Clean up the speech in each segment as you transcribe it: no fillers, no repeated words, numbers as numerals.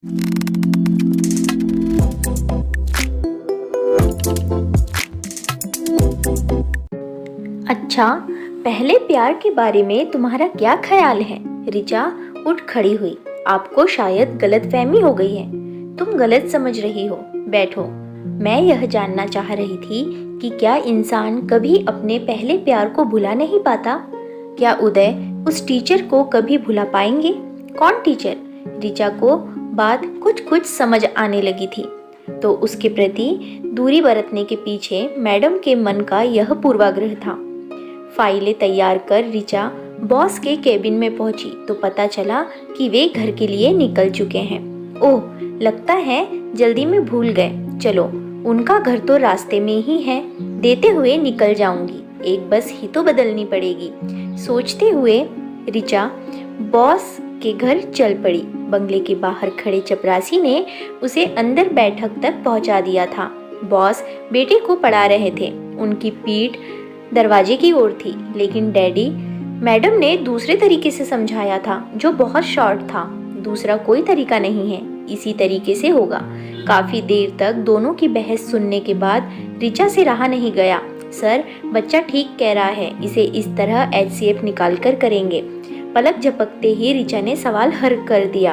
अच्छा, पहले प्यार के बारे में तुम्हारा क्या ख्याल है? रिचा उठ खड़ी हुई। आपको शायद गलतफहमी हो गई है। तुम गलत समझ रही हो। बैठो। मैं यह जानना चाह रही थी कि क्या इंसान कभी अपने पहले प्यार को भुला नहीं पाता? क्या उदय उस टीचर को कभी भुला पाएंगे? कौन टीचर? रिचा को बात कुछ समझ आने लगी थी। तो उसके प्रति दूरी बरतने के पीछे मैडम के मन का यह पूर्वाग्रह था। फाइलें तैयार कर रिचा बॉस के केबिन में पहुंची तो पता चला कि वे घर के लिए निकल चुके हैं। ओह, लगता है जल्दी में भूल गए। चलो, उनका घर तो रास्ते में ही है, देते हुए निकल जाऊंगी। एक बस ही तो बदलनी पड़ेगी। सोचते हुए रिचा बॉस के घर चल पड़ी। बंगले के बाहर खड़े चपरासी ने उसे अंदर बैठक तक पहुंचा दिया था। बॉस बेटे को पढ़ा रहे थे। उनकी पीठ दरवाजे की ओर थी, लेकिन डैडी मैडम ने दूसरे तरीके से समझाया था जो बहुत शॉर्ट था। दूसरा कोई तरीका नहीं है, इसी तरीके से होगा। काफी देर तक दोनों की बहस सुनने के बाद रिचा से रहा नहीं गया। सर, बच्चा ठीक कह रहा है, इसे इस तरह HCF निकाल कर करेंगे। पलक झपकते ही रिचा ने सवाल हल कर दिया।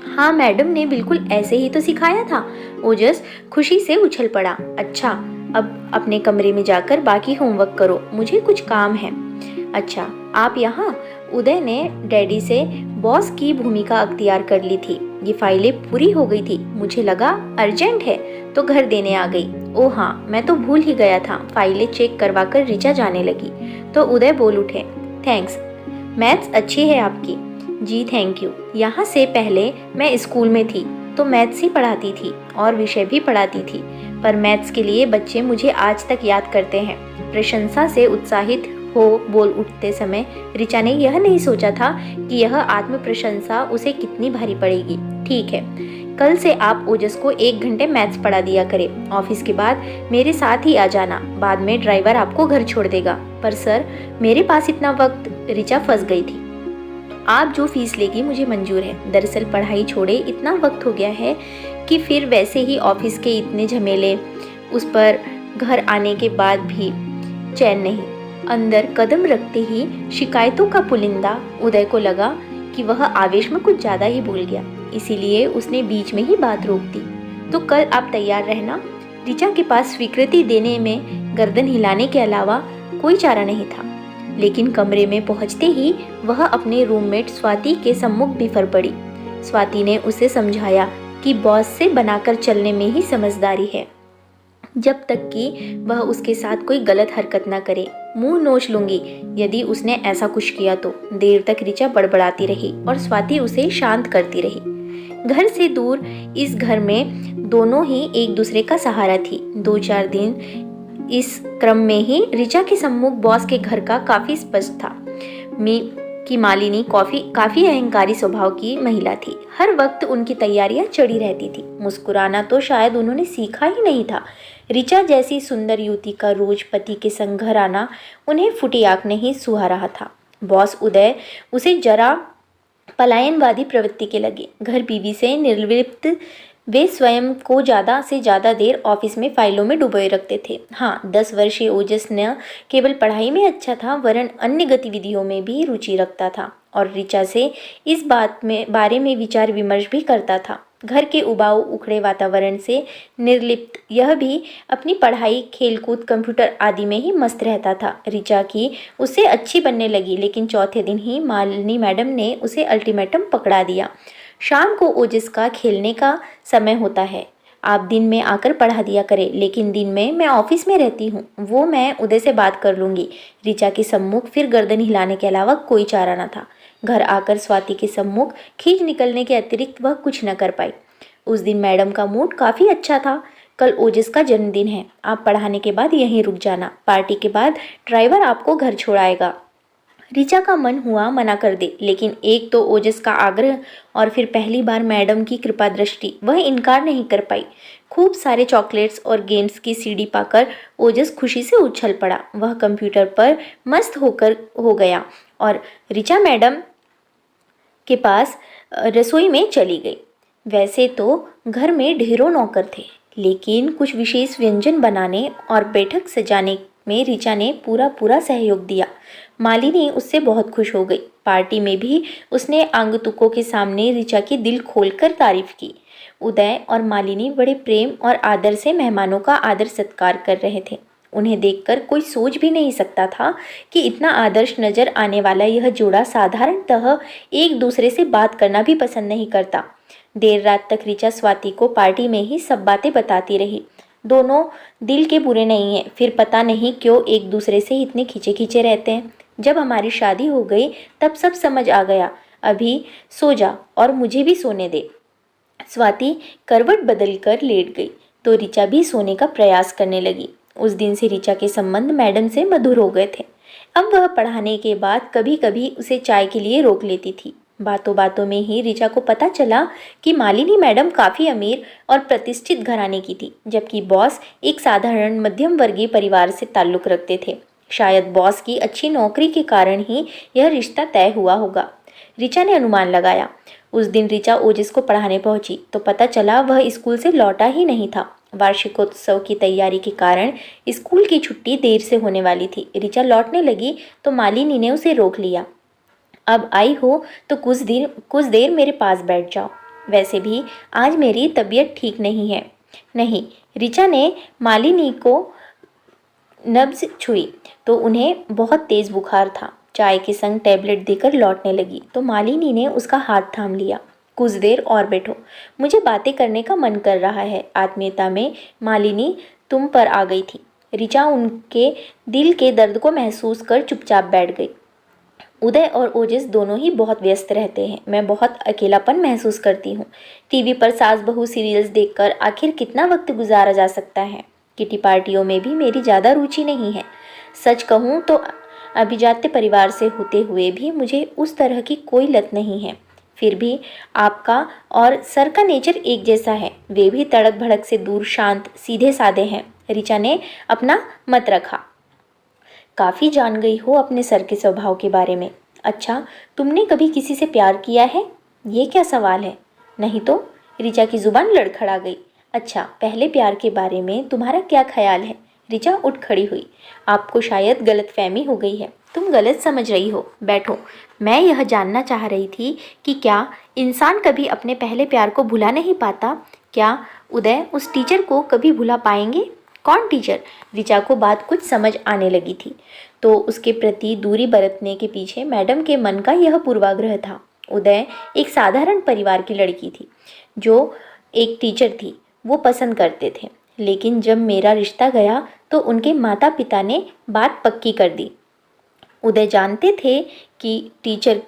हाँ, मैडम ने बिल्कुल ऐसे ही तो सिखाया था। ओजस खुशी से उछल पड़ा। अच्छा, अब अपने कमरे में जाकर बाकी होमवर्क करो, मुझे कुछ काम है। अच्छा, आप यहाँ? उदय ने डैडी से बॉस की भूमिका अख्तियार कर ली थी। ये फाइलें पूरी हो गई थी। मुझे लगा अर्जेंट है तो घर देने आ गई। ओह हाँ, मैं तो भूल ही गया था। फाइलें चेक करवाकर रिचा जाने लगी तो उदय बोल उठे, थैंक्स, मैथ्स अच्छी है आपकी। जी थैंक यू। यहाँ से पहले मैं स्कूल में थी तो मैथ्स ही पढ़ाती थी और विषय भी पढ़ाती थी, पर मैथ्स के लिए बच्चे मुझे आज तक याद करते हैं। प्रशंसा से उत्साहित हो बोल उठते समय रिचा ने यह नहीं सोचा था कि यह आत्म प्रशंसा उसे कितनी भारी पड़ेगी। ठीक है, कल से आप ओजस को 1 घंटे मैथ्स पढ़ा दिया करे। ऑफिस के बाद मेरे साथ ही आ जाना, बाद में ड्राइवर आपको घर छोड़ देगा। पर सर, मेरे पास इतना वक्त। रिचा फंस गई थी। आप जो फीस लेगी मुझे मंजूर है। दरअसल पढ़ाई छोड़े इतना वक्त हो गया है कि फिर वैसे ही ऑफिस के इतने झमेले, उस पर घर आने के बाद भी चैन नहीं। अंदर कदम रखते ही शिकायतों का पुलिंदा उदय को लगा कि वह आवेश में कुछ ज़्यादा ही भूल गया, इसीलिए उसने बीच में ही बात रोक दी। तो कल आप तैयार रहना। रिचा के पास स्वीकृति देने में गर्दन हिलाने के अलावा कोई चारा नहीं था। लेकिन कमरे में पहुंचते ही वह अपने रूममेट स्वाति के सम्मुख बिफर पड़ी। स्वाति ने उसे समझाया कि बॉस से बनाकर चलने में ही समझदारी है, जब तक कि वह उसके साथ कोई गलत हरकत न करे। मुंह नोच लूंगी यदि उसने ऐसा कुछ किया तो। देर तक रिचा बड़बड़ाती रही और स्वाति उसे शांत करती रही। घर से दूर इस घर में दोनों ही एक दूसरे का सहारा थी। 2-4 दिन इस क्रम में ही रिचा के सम्मुख बॉस के घर का काफी स्पष्ट था कि मालिनी काफी अहंकारी स्वभाव की महिला थी। हर वक्त उनकी तैयारियां चढ़ी रहती थी। मुस्कुराना तो शायद उन्होंने सीखा ही नहीं था। रिचा जैसी सुंदर युवती का रोज पति के संग घर आना उन्हें फूटी आंख नहीं सुहा रहा था। बॉस उदय उसे जरा पलायनवादी प्रवृत्ति के लगे। घर बीवी से निर्लिप्त वे स्वयं को ज़्यादा से ज़्यादा देर ऑफिस में फाइलों में डुबोए रखते थे। हाँ, 10 वर्षीय ओजस न केवल पढ़ाई में अच्छा था वरन अन्य गतिविधियों में भी रुचि रखता था और रिचा से इस बारे में विचार विमर्श भी करता था। घर के उबाऊ उखड़े वातावरण से निर्लिप्त यह भी अपनी पढ़ाई, खेलकूद, कंप्यूटर आदि में ही मस्त रहता था। रिचा की उससे अच्छी बनने लगी, लेकिन चौथे दिन ही मालिनी मैडम ने उसे अल्टीमेटम पकड़ा दिया। शाम को ओजस का खेलने का समय होता है, आप दिन में आकर पढ़ा दिया करें, लेकिन दिन में मैं ऑफिस में रहती हूँ, वो मैं उदय से बात कर लूँगी। रिचा के सम्मुख फिर गर्दन हिलाने के अलावा कोई चारा न था। घर आकर स्वाति के सम्मुख खींच निकलने के अतिरिक्त वह कुछ न कर पाई। उस दिन मैडम का मूड काफ़ी अच्छा था। कल ओजस का जन्मदिन है, आप पढ़ाने के बाद यहीं रुक जाना। पार्टी के बाद ड्राइवर आपको घर छोड़ाएगा। रिचा का मन हुआ मना कर दे, लेकिन एक तो ओजस का आग्रह और फिर पहली बार मैडम की कृपा दृष्टि, वह इनकार नहीं कर पाई। खूब सारे चॉकलेट्स और गेम्स की सीडी पाकर ओजस खुशी से उछल पड़ा। वह कंप्यूटर पर मस्त हो गया और रिचा मैडम के पास रसोई में चली गई। वैसे तो घर में ढेरों नौकर थे, लेकिन कुछ विशेष व्यंजन बनाने और बैठक सजाने में ऋचा ने पूरा पूरा सहयोग दिया। मालिनी उससे बहुत खुश हो गई। पार्टी में भी उसने आगंतुकों के सामने ऋचा की दिल खोलकर तारीफ की। उदय और मालिनी बड़े प्रेम और आदर से मेहमानों का आदर सत्कार कर रहे थे। उन्हें देखकर कोई सोच भी नहीं सकता था कि इतना आदर्श नजर आने वाला यह जोड़ा साधारणतः एक दूसरे से बात करना भी पसंद नहीं करता। देर रात तक ऋचा स्वाति को पार्टी में ही सब बातें बताती रही। दोनों दिल के बुरे नहीं हैं, फिर पता नहीं क्यों एक दूसरे से इतने खींचे खींचे रहते हैं। जब हमारी शादी हो गई तब सब समझ आ गया। अभी सो जा और मुझे भी सोने दे। स्वाति करवट बदलकर लेट गई तो ऋचा भी सोने का प्रयास करने लगी। उस दिन से ऋचा के संबंध मैडम से मधुर हो गए थे। अब वह पढ़ाने के बाद कभी कभी उसे चाय के लिए रोक लेती थी। बातों बातों में ही ऋचा को पता चला कि मालिनी मैडम काफ़ी अमीर और प्रतिष्ठित घराने की थी, जबकि बॉस एक साधारण मध्यम वर्गीय परिवार से ताल्लुक़ रखते थे। शायद बॉस की अच्छी नौकरी के कारण ही यह रिश्ता तय हुआ होगा, ऋचा ने अनुमान लगाया। उस दिन ऋचा ओजस को पढ़ाने पहुंची तो पता चला वह स्कूल से लौटा ही नहीं था। वार्षिकोत्सव की तैयारी के कारण स्कूल की छुट्टी देर से होने वाली थी। ऋचा लौटने लगी तो मालिनी ने उसे रोक लिया। अब आई हो तो कुछ देर मेरे पास बैठ जाओ। वैसे भी आज मेरी तबीयत ठीक नहीं है। नहीं, ऋचा ने मालिनी को नब्ज छुई तो उन्हें बहुत तेज़ बुखार था। चाय के संग टैबलेट देकर लौटने लगी तो मालिनी ने उसका हाथ थाम लिया। कुछ देर और बैठो, मुझे बातें करने का मन कर रहा है। आत्मीयता में मालिनी तुम पर आ गई थी। ऋचा उनके दिल के दर्द को महसूस कर चुपचाप बैठ गई। उदय और ओजस दोनों ही बहुत व्यस्त रहते हैं। मैं बहुत अकेलापन महसूस करती हूँ। टीवी पर सास बहू सीरियल्स देखकर आखिर कितना वक्त गुजारा जा सकता है। किटी पार्टियों में भी मेरी ज़्यादा रुचि नहीं है। सच कहूँ तो अभिजात्य परिवार से होते हुए भी मुझे उस तरह की कोई लत नहीं है। फिर भी आपका और सर का नेचर एक जैसा है। वे भी तड़क भड़क से दूर शांत सीधे साधे हैं। ऋचा ने अपना मत रखा। काफ़ी जान गई हो अपने सर के स्वभाव के बारे में। अच्छा, तुमने कभी किसी से प्यार किया है? ये क्या सवाल है? नहीं तो? ऋचा की जुबान लड़खड़ा गई। अच्छा, पहले प्यार के बारे में तुम्हारा क्या ख्याल है? ऋचा उठ खड़ी हुई। आपको शायद गलतफहमी हो गई है। तुम गलत समझ रही हो। बैठो। मैं यह जानना चाह रही थी कि क्या इंसान कभी अपने पहले प्यार को भुला नहीं पाता? क्या उदय उस टीचर को कभी भुला पाएंगे? कौन टीचर? ऋचा को बात कुछ समझ आने लगी थी तो उसके प्रति दूरी बरतने के पीछे मैडम के मन का यह पूर्वाग्रह था। उदय एक साधारण परिवार की लड़की थी जो एक टीचर थी, वो पसंद करते थे। लेकिन जब मेरा रिश्ता गया तो उनके माता पिता ने बात पक्की कर दी। उदय जानते थे कि टीचर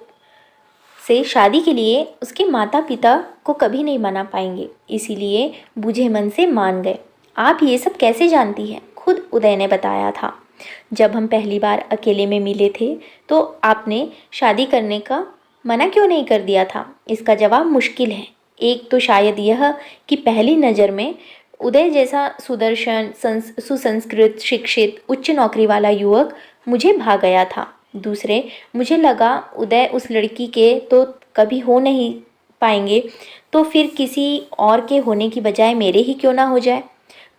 से शादी के लिए उसके माता पिता को कभी नहीं मना पाएंगे, इसीलिए बुझे मन से मान गए। आप ये सब कैसे जानती हैं? खुद उदय ने बताया था। जब हम पहली बार अकेले में मिले थे तो आपने शादी करने का मना क्यों नहीं कर दिया था? इसका जवाब मुश्किल है। एक तो शायद यह कि पहली नज़र में उदय जैसा सुदर्शन, सुसंस्कृत, शिक्षित, उच्च नौकरी वाला युवक मुझे भा गया था। दूसरे, मुझे लगा उदय उस लड़की के तो कभी हो नहीं पाएंगे, तो फिर किसी और के होने की बजाय मेरे ही क्यों ना हो जाए।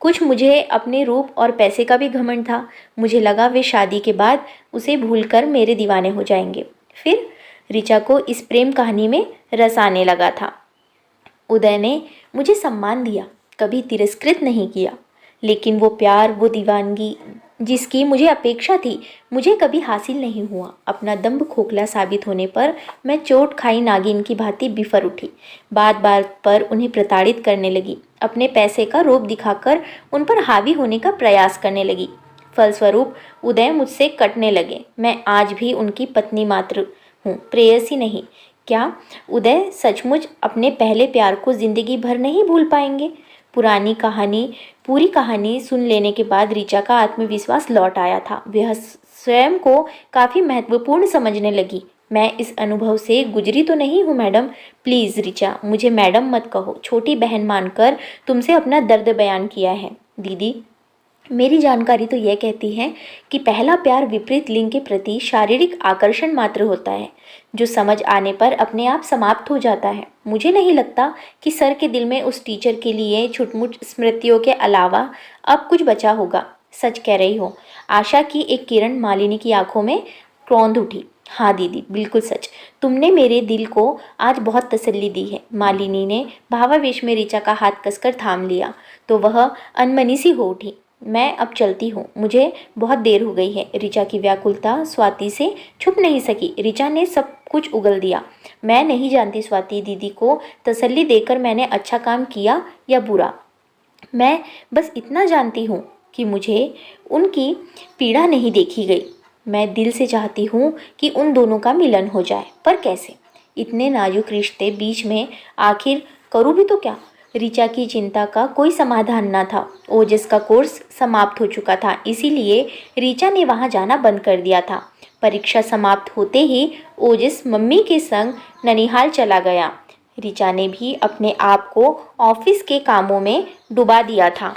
कुछ मुझे अपने रूप और पैसे का भी घमंड था। मुझे लगा वे शादी के बाद उसे भूलकर मेरे दीवाने हो जाएंगे। फिर ऋचा को इस प्रेम कहानी में रस आने लगा था। उदय ने मुझे सम्मान दिया, कभी तिरस्कृत नहीं किया, लेकिन वो प्यार, वो दीवानगी जिसकी मुझे अपेक्षा थी, मुझे कभी हासिल नहीं हुआ। अपना दम्भ खोखला साबित होने पर मैं चोट खाई नागिन की भांति बिफर उठी। बात बात पर उन्हें प्रताड़ित करने लगी। अपने पैसे का रूप दिखाकर उन पर हावी होने का प्रयास करने लगी। फलस्वरूप उदय मुझसे कटने लगे। मैं आज भी उनकी पत्नी मात्र हूँ, प्रेयसी नहीं। क्या उदय सचमुच अपने पहले प्यार को जिंदगी भर नहीं भूल पाएंगे? पूरी कहानी सुन लेने के बाद ऋचा का आत्मविश्वास लौट आया था। वह स्वयं को काफ़ी महत्वपूर्ण समझने लगी। मैं इस अनुभव से गुजरी तो नहीं हूँ मैडम। प्लीज़ ऋचा, मुझे मैडम मत कहो। छोटी बहन मानकर तुमसे अपना दर्द बयान किया है। दीदी, मेरी जानकारी तो यह कहती है कि पहला प्यार विपरीत लिंग के प्रति शारीरिक आकर्षण मात्र होता है, जो समझ आने पर अपने आप समाप्त हो जाता है। मुझे नहीं लगता कि सर के दिल में उस टीचर के लिए छुटमुट स्मृतियों के अलावा अब कुछ बचा होगा। सच कह रही हो। आशा की एक किरण मालिनी की आंखों में रौंद उठी। हाँ दीदी, बिल्कुल सच। तुमने मेरे दिल को आज बहुत तसल्ली दी है। मालिनी ने भावावेश में ऋचा का हाथ कसकर थाम लिया तो वह अनमनी सी हो उठी। मैं अब चलती हूँ, मुझे बहुत देर हो गई है। ऋचा की व्याकुलता स्वाति से छुप नहीं सकी। ऋचा ने सब कुछ उगल दिया। मैं नहीं जानती स्वाति दीदी को तसल्ली देकर मैंने अच्छा काम किया या बुरा। मैं बस इतना जानती हूँ कि मुझे उनकी पीड़ा नहीं देखी गई। मैं दिल से चाहती हूँ कि उन दोनों का मिलन हो जाए, पर कैसे? इतने नाजुक रिश्ते बीच में आखिर करूँ भी तो क्या? ऋचा की चिंता का कोई समाधान न था। ओजस का कोर्स समाप्त हो चुका था, इसीलिए ऋचा ने वहाँ जाना बंद कर दिया था। परीक्षा समाप्त होते ही ओजस मम्मी के संग ननिहाल चला गया। ऋचा ने भी अपने आप को ऑफिस के कामों में डुबा दिया था।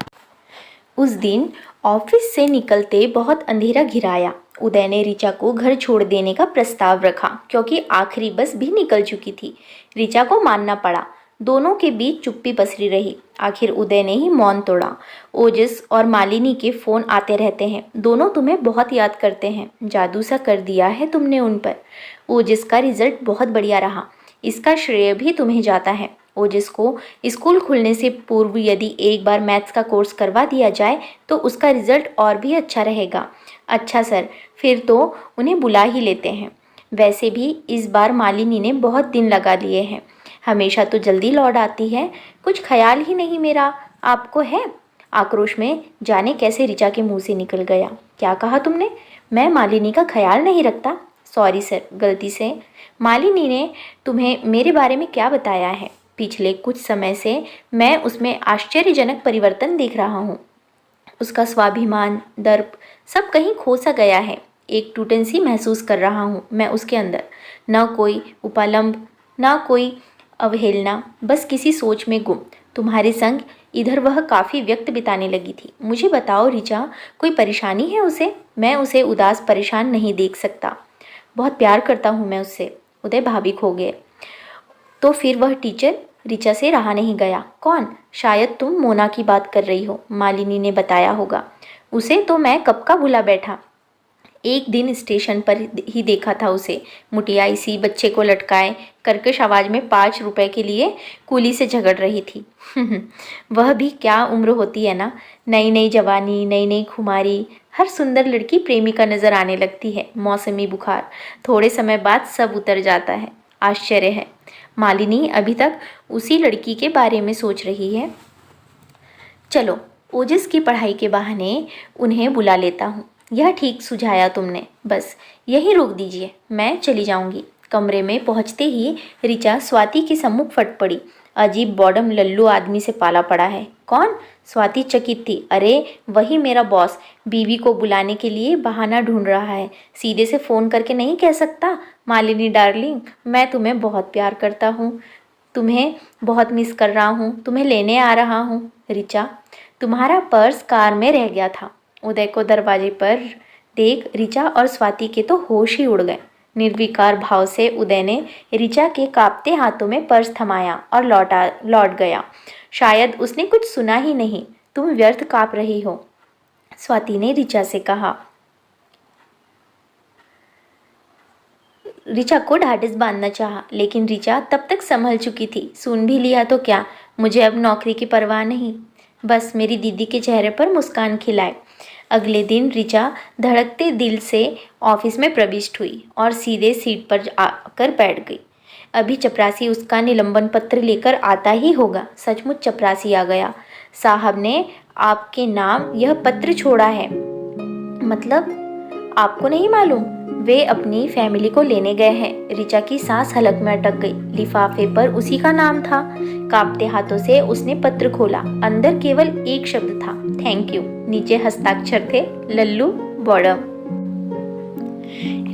उस दिन ऑफिस से निकलते बहुत अंधेरा घिराया। उदय ने ऋचा को घर छोड़ देने का प्रस्ताव रखा क्योंकि आखिरी बस भी निकल चुकी थी। ऋचा को मानना पड़ा। दोनों के बीच चुप्पी पसरी रही। आखिर उदय ने ही मौन तोड़ा। ओजस और मालिनी के फ़ोन आते रहते हैं। दोनों तुम्हें बहुत याद करते हैं। जादू सा कर दिया है तुमने उन पर। ओजस का रिजल्ट बहुत बढ़िया रहा, इसका श्रेय भी तुम्हें जाता है। ओजस को स्कूल खुलने से पूर्व यदि एक बार मैथ्स का कोर्स करवा दिया जाए तो उसका रिजल्ट और भी अच्छा रहेगा। अच्छा सर, फिर तो उन्हें बुला ही लेते हैं। वैसे भी इस बार मालिनी ने बहुत दिन लगा लिए हैं। हमेशा तो जल्दी लौट आती है। कुछ ख्याल ही नहीं मेरा आपको है? आक्रोश में जाने कैसे ऋचा के मुंह से निकल गया। क्या कहा तुमने? मैं मालिनी का ख्याल नहीं रखता? सॉरी सर, गलती से। मालिनी ने तुम्हें मेरे बारे में क्या बताया है? पिछले कुछ समय से मैं उसमें आश्चर्यजनक परिवर्तन देख रहा हूँ। उसका स्वाभिमान, दर्प सब कहीं खो सा गया है। एक टूटन सी महसूस कर रहा हूँ मैं उसके अंदर। न कोई उपालंब, न कोई अवहेलना, बस किसी सोच में गुम। तुम्हारे संग इधर वह काफ़ी व्यक्त बिताने लगी थी। मुझे बताओ ऋचा, कोई परेशानी है उसे? मैं उसे उदास परेशान नहीं देख सकता। बहुत प्यार करता हूँ मैं उससे। उदय भावुक हो गए। तो फिर वह टीचर? ऋचा से रहा नहीं गया। कौन? शायद तुम मोना की बात कर रही हो। मालिनी ने बताया होगा। उसे तो मैं कब का भुला बैठा। एक दिन स्टेशन पर ही देखा था उसे। मुटियाई सी, बच्चे को लटकाए, कर्कश आवाज़ में 5 रुपए के लिए कूली से झगड़ रही थी। वह भी क्या उम्र होती है ना। नई नई जवानी, नई नई खुमारी। हर सुंदर लड़की प्रेमिका नजर आने लगती है। मौसमी बुखार, थोड़े समय बाद सब उतर जाता है। आश्चर्य है। मालिनी अभी तक उसी लड़की के बारे में सोच रही है। चलो, ओजस की पढ़ाई के बहाने उन्हें बुला लेता हूँ। यह ठीक सुझाया तुमने। बस यहीं रोक दीजिए, मैं चली जाऊंगी। कमरे में पहुंचते ही ऋचा स्वाति के सम्मुख फट पड़ी। अजीब बॉडम लल्लू आदमी से पाला पड़ा है। कौन? स्वाति चकित थी। अरे वही मेरा बॉस, बीवी को बुलाने के लिए बहाना ढूंढ रहा है। सीधे से फ़ोन करके नहीं कह सकता? मालिनी डार्लिंग, मैं तुम्हें बहुत प्यार करता हूँ, तुम्हें बहुत मिस कर रहा हूँ, तुम्हें लेने आ रहा हूँ। ऋचा, तुम्हारा पर्स कार में रह गया था। उदय को दरवाजे पर देख ऋचा और स्वाति के तो होश ही उड़ गए। निर्विकार भाव से उदय ने ऋचा के कांपते हाथों में पर्स थमाया और लौट गया। शायद उसने कुछ सुना ही नहीं। तुम व्यर्थ काँप रही हो, स्वाति ने ऋचा से कहा। ऋचा को ढाढ़स बांधना चाहा, लेकिन ऋचा तब तक संभल चुकी थी। सुन भी लिया तो क्या, मुझे अब नौकरी की परवाह नहीं। बस मेरी दीदी के चेहरे पर मुस्कान खिलाए। अगले दिन ऋचा धड़कते दिल से ऑफिस में प्रविष्ट हुई और सीधे सीट पर आकर बैठ गई। अभी चपरासी उसका निलंबन पत्र लेकर आता ही होगा। सचमुच चपरासी आ गया। साहब ने आपके नाम यह पत्र छोड़ा है। मतलब आपको नहीं मालूम? वे अपनी फैमिली को लेने गए हैं। ऋचा की सांस हलक में अटक गई। लिफाफे पर उसी का नाम था। कांपते हाथों से उसने पत्र खोला। अंदर केवल एक शब्द था, थैंक यू। नीचे हस्ताक्षर थे, लल्लू बॉडम।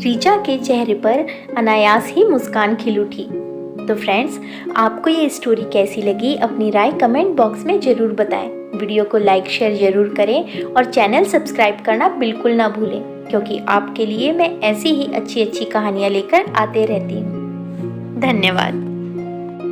ऋचा के चेहरे पर अनायास ही मुस्कान खिल उठी। तो फ्रेंड्स, आपको ये स्टोरी कैसी लगी अपनी राय कमेंट बॉक्स में ज़रूर बताएं। वीडियो को लाइक शेयर जरूर करें और चैनल सब्सक्राइब करना बिल्कुल ना भूलें, क्योंकि आपके लिए मैं ऐसी ही अच्छी अच्छी कहानियाँ लेकर आते रहती हूँ। धन्यवाद।